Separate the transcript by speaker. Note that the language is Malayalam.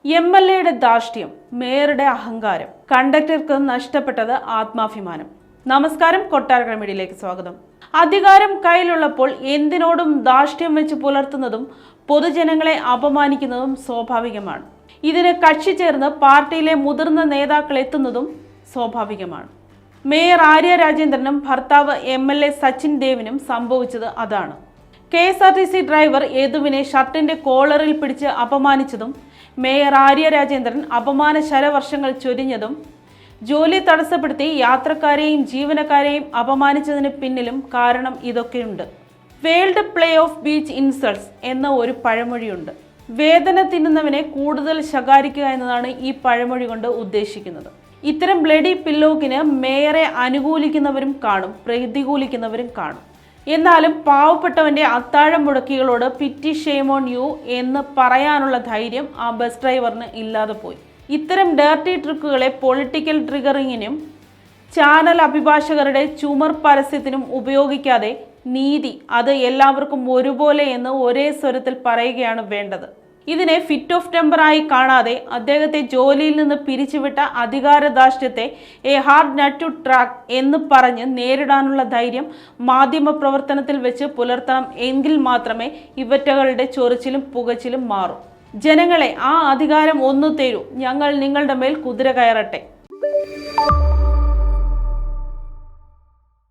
Speaker 1: MLA ധാർഷ്ട്യം, മേയറുടെ അഹങ്കാരം, കണ്ടക്ടർക്ക് നഷ്ടപ്പെട്ടത് ആത്മാഭിമാനം. നമസ്കാരം, കൊട്ടാരക്കര മീഡിയയിലേക്ക് സ്വാഗതം. അധികാരം കയ്യിലുള്ളപ്പോൾ എന്തിനോടും ധാർഷ്ട്യം വെച്ച് പുലർത്തുന്നതും പൊതുജനങ്ങളെ അപമാനിക്കുന്നതും സ്വാഭാവികമാണ്. ഇതിന് കക്ഷി ചേർന്ന് പാർട്ടിയിലെ മുതിർന്ന നേതാക്കൾ എത്തുന്നതും സ്വാഭാവികമാണ്. മേയർ ആര്യ രാജേന്ദ്രനും ഭർത്താവ് MLA സച്ചിൻ ദേവിനും സംഭവിച്ചത് അതാണ്. KSRTC ഡ്രൈവർ യദുവിനെ ഷർട്ടിന്റെ കോളറിൽ പിടിച്ച് അപമാനിച്ചതും മേയർ ആര്യ രാജേന്ദ്രൻ അപമാന ശരവർഷങ്ങൾ ചൊരിഞ്ഞതും ജോലി തടസ്സപ്പെടുത്തി യാത്രക്കാരെയും ജീവനക്കാരെയും അപമാനിച്ചതിന് പിന്നിലും കാരണം ഇതൊക്കെയുണ്ട്. World play off beach insults എന്ന ഒരു പഴമൊഴിയുണ്ട്. വേദന തിന്നുന്നവനെ കൂടുതൽ ശകാരിക്കുക എന്നതാണ് ഈ പഴമൊഴി കൊണ്ട് ഉദ്ദേശിക്കുന്നത്. ഇത്തരം ബ്ലഡി പില്ലോക്കിന് മേയറെ അനുകൂലിക്കുന്നവരും കാണും, പ്രതികൂലിക്കുന്നവരും കാണും. എന്നാലും പാവപ്പെട്ടവന്റെ അത്താഴം മുടക്കികളോട് പിറ്റി ഷെയിം ഓൺ യു എന്ന് പറയാനുള്ള ധൈര്യം ആ ബസ് ഡ്രൈവറിന് ഇല്ലാതെ പോയി. ഇത്തരം ഡേർട്ടി ട്രിക്കുകളെ പൊളിറ്റിക്കൽ ട്രിഗറിങ്ങിനും ചാനൽ അഭിഭാഷകരുടെ ചുമർ പരസ്യത്തിനും ഉപയോഗിക്കാതെ നീതി അത് എല്ലാവർക്കും ഒരുപോലെ എന്ന് ഒരേ സ്വരത്തിൽ പറയുകയാണ് വേണ്ടത്. ഇതിനെ ഫിറ്റ് ഓഫ് ടെമ്പറായി കാണാതെ അദ്ദേഹത്തെ ജോലിയിൽ നിന്ന് പിരിച്ചുവിട്ട അധികാരധാർഷ്ട്യത്തെ a hard nut to track എന്ന് പറഞ്ഞ് നേരിടാനുള്ള ധൈര്യം മാധ്യമ പ്രവർത്തനത്തിൽ വെച്ച് പുലർത്തണം. എങ്കിൽ മാത്രമേ ഇവറ്റകളുടെ ചൊറിച്ചിലും പുകച്ചിലും മാറും. ജനങ്ങളെ, ആ അധികാരം ഒന്നു തരൂ, ഞങ്ങൾ നിങ്ങളുടെ മേൽ കുതിര കയറട്ടെ.